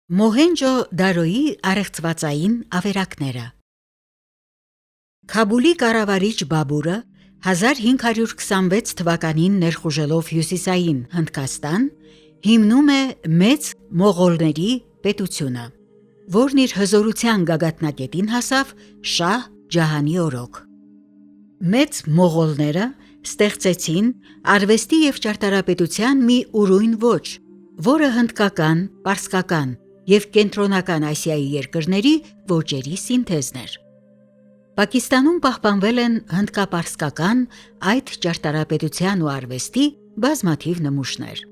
Մոհենջո-Դարոյի առեղծվածային ավերակները։ Քաբուլի կառավարիչ Բաբուրը 1526 թվականին ներխուժելով հյուսիսային Հնդկաստան, հիմնում է մեծ մողոլների պետությունը, որն իր հզորության գագաթնակետին հասավ Շահ Ջահանի օրոք։ Մեծ մողոլները ստեղծեցին արվեստի և ճարտարապետության մի ուրույն ոճ, որը հնդկական, պարսկական և կենտրոնական Ասիայի երկրների ոճերի սինթեզն էր։ Պակիստանում պահպանվել են հնդկապարսկական այդ ճարտարապետության ու արվեստի բազմաթիվ նմուշներ։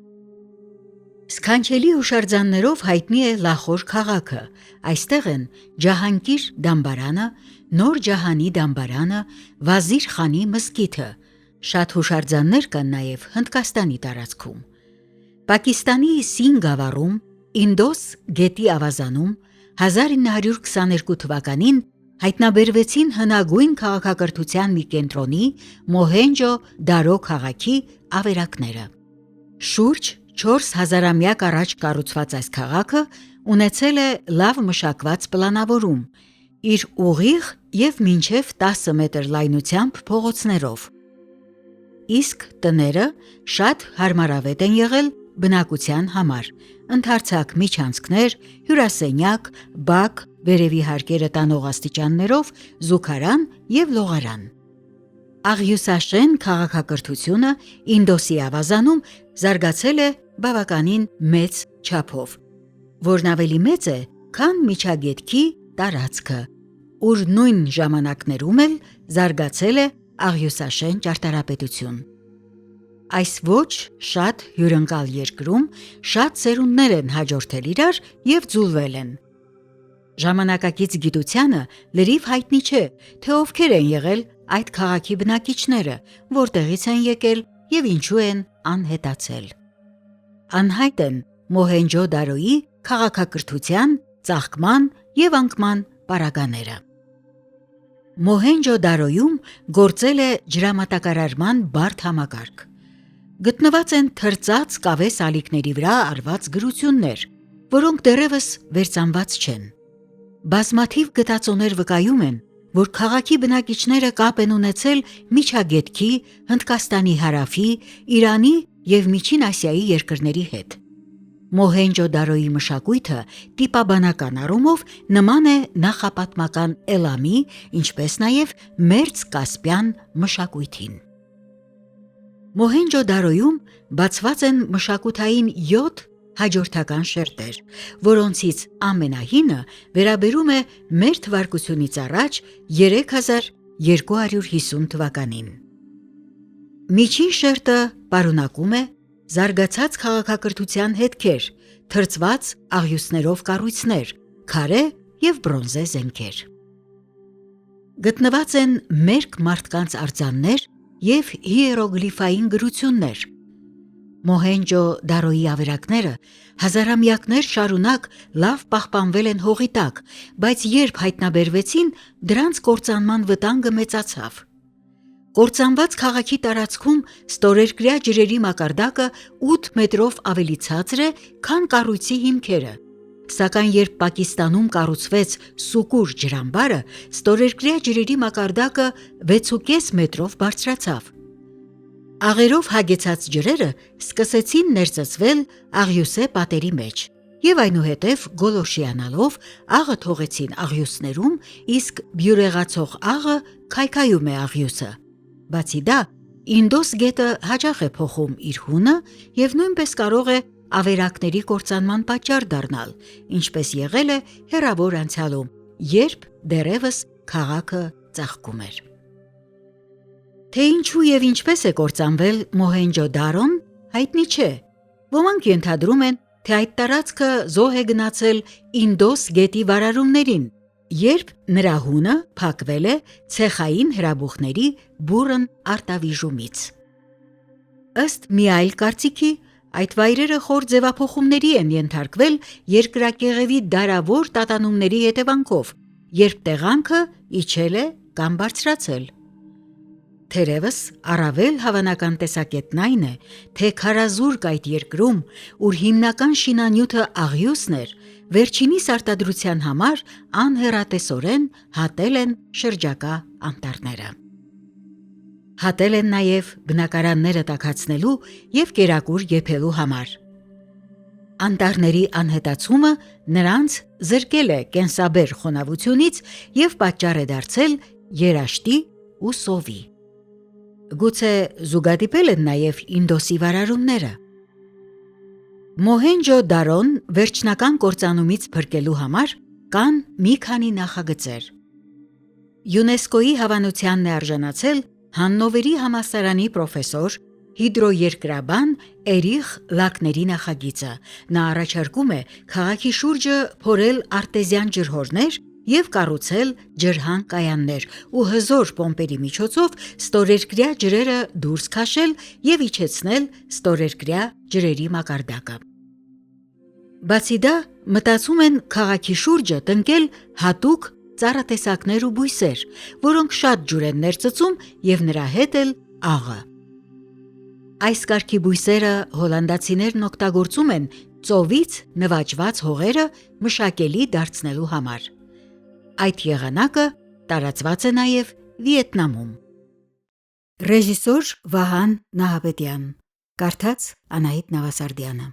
Սքանչելի հուշարձաններով հայտնի է Լախոր քաղաքը, այստեղ են Ջահանգիր դամբարանը, Նոր Ջահանի դամբարանը, Վազիր Խանի մզկիթը, շատ հուշարձաններ կան նաև Հնդկաստանի տարածքում։ Պակիստանի Սին գավառում, Ինդոս գետի ավազանում 1922 թվականին հայտնաբերվեցին հնագույն քաղաքակրթության մի կենտրոնի Մոհենջո-Դարո քաղաքի ավերակները։ Շուրջ 4000-ամյակ առաջ կառուցված այս քաղաքը ունեցել է լավ մշակված պլանավորում, իր ուղիղ և մինչև 10 մետր լայնությամբ փողոցներով։ Իսկ տները շատ հարմարավետ են եղել բնակության համար, ընդարձակ միջանցքներ, հյուրասենյակ, բակ, վերևի հարկերը տանող աստիճաններով, զուգարան և լողարան։ Աղյուսաշեն քաղաքակրթությունը Ինդոսի ավազանում զարգացել է բավականին մեծ չափով, որն ավելի մեծ է, քան Միջագետքի տարածքը, ուր նույն ժամանակներում էլ զարգացել է աղյուսաշեն ճարտարապետություն։ Այս ոչ շատ հյուրընկալ երկրում շատ սերունդներ են հաջորդել իրար և ձուլվել են։ Ժամանակակից գիտությանը լրիվ հայտնի չէ, թե ովքեր են եղել այդ քաղաքի բնակիչները, որտեղից են եկել և ինչու են անհետացել։ Անհայտ են Մոհենջո-Դարոյի քաղաքակրթության, ծաղկման և անկման պարագաները։ Մոհենջո-Դարոյում գործել է ջրամատակարարման բարդ համակարգ։ Գտնված են թրծած կավե սալիկների վրա արված գրություններ, որոնք դեռևս վերծանված չեն։ Բազմաթիվ գտածոներ վկայում են, որ քաղաքի բնակիչները կապ են ունեցել Միջագետքի, Հնդկաստանի հարավի, Իրանի և Միջին Ասիայի երկրների հետ։ Մոհենջո-Դարոյի մշակույթը տիպաբանական առումով նման է նախապատմական Էլամի, ինչպես նաև Մերձ Կասպյան մշակույթին։ Մոհենջո-Դարոյում բացված են մշակութային 7 հաջորդական շերտեր, որոնցից ամենահինը վերաբերում է մ.թ.ա. 3250 թվականին։ Միջին շերտը պարունակում է զարգացած քաղաքակրթության հետքեր, թրծված աղյուսներով կառույցներ, քարե և բրոնզե զենքեր։ Գտնված են մերկ մարդկանց արձաններ և հիերոգլիֆային գրություններ։ Մոհենջո-Դարոյի ավերակները հազարամյակներ շարունակ լավ պահպանվել են հողի տակ, բայց երբ հայտնաբերվեցին, դրանց կործանման վտանգը մեծացավ։ Կործանված քաղաքի տարածքում ստորերկրյա ջրերի մակարդակը 8 մետրով ավելի ցածր է, քան կառույցի հիմքերը, սակայն երբ Պակիստանում կառուցվեց Սուկուր ջրամբարը, ստորերկրյա ջրերի մակարդակը 6,5 մետրով բարձրացավ։ Աղերով հագեցած ջրերը սկսեցին ներծծվել աղյուսե պատերի մեջ և այնուհետև գոլորշիանալով աղը թողեցին աղյուսներում, իսկ բյուրեղացող աղը քայքայում է աղյուսը։ Բացի դա, Ինդոս գետը հաճախ է փոխում իր հունը և նույնպես կարող է ավերակների կործանման պատճառ դառնալ, ինչպես եղել է հեռավոր անցյալում, երբ դեռևս քաղաքը ծաղկում էր։ Թե ինչու և ինչպես է կործանվել Մոհենջո-Դարոն, հայտնի չէ։ Ոմանք ենթադրում են, թե այդ տարածքը զոհ է գնացել Ինդոս գետի վարարումներին, երբ նրա հունը փակվել է ցեխային հրաբուխների բուռն արտավիժումից։ Ըստ մի այլ կարծիքի, այդ վայրերը խոր ձևափոխումների են ենթարկվել երկրակեղևի դարավոր տատանումների հետևանքով, երբ տեղանքը իջել է կամ բարձրացել։ Թերևս առավել հավանական տեսակետն այն է, թե քարազուրկ այդ երկրում, ուր հիմնական շինանյութը աղյուսն էր, վերջինիս արտադրության համար անհեռատեսորեն հատել են շրջակա անտառները։ Հատել են նաև բնակարանները տաքացնելու և կերակուր եփելու համար։ Անտառների անհետացումը նրանց զրկել է կենսաբեր խոնավությունից և պատճառ է դարձել երաշտի ու սովի։ Գուցե զուգադիպել են նաև Ինդոսի վարարումները։ Մոհենջո-Դարոն վերջնական կործանումից փրկելու համար կան մի քանի նախագծեր։ ՅՈՒՆԵՍԿՕ-ի հավանությանն է արժանացել Հաննովերի համալսարանի պրոֆեսոր, հիդրոերկրաբան Էրիխ Լակների նախագիծը։ Նա առաջարկում է քաղաքի շուրջը փորել արտեզյան ջրհորներ և կառուցել ջրհան կայաններ ու հզոր պոմպերի միջոցով ստորերկրյա ջրերը դուրս քաշել և իջեցնել ստորերկրյա ջրերի մակարդակը։ Բացի դա, մտածում են քաղաքի շուրջը տնկել հատուկ ծառատեսակներ ու բույսեր, որոնք շատ ջուր են ներծծում և նրա հետ էլ աղը։ Այս կարգի բույսերը հոլանդացիներն օգտագործում են ծովից նվաճված հողերը մշակելի դարձնելու համար։ Այդ եղանակը տարածված է նաև Վիետնամում։ Ռեժիսոր Վահան Նահապետյան, կարդաց Անահիտ Նավասարդյանը։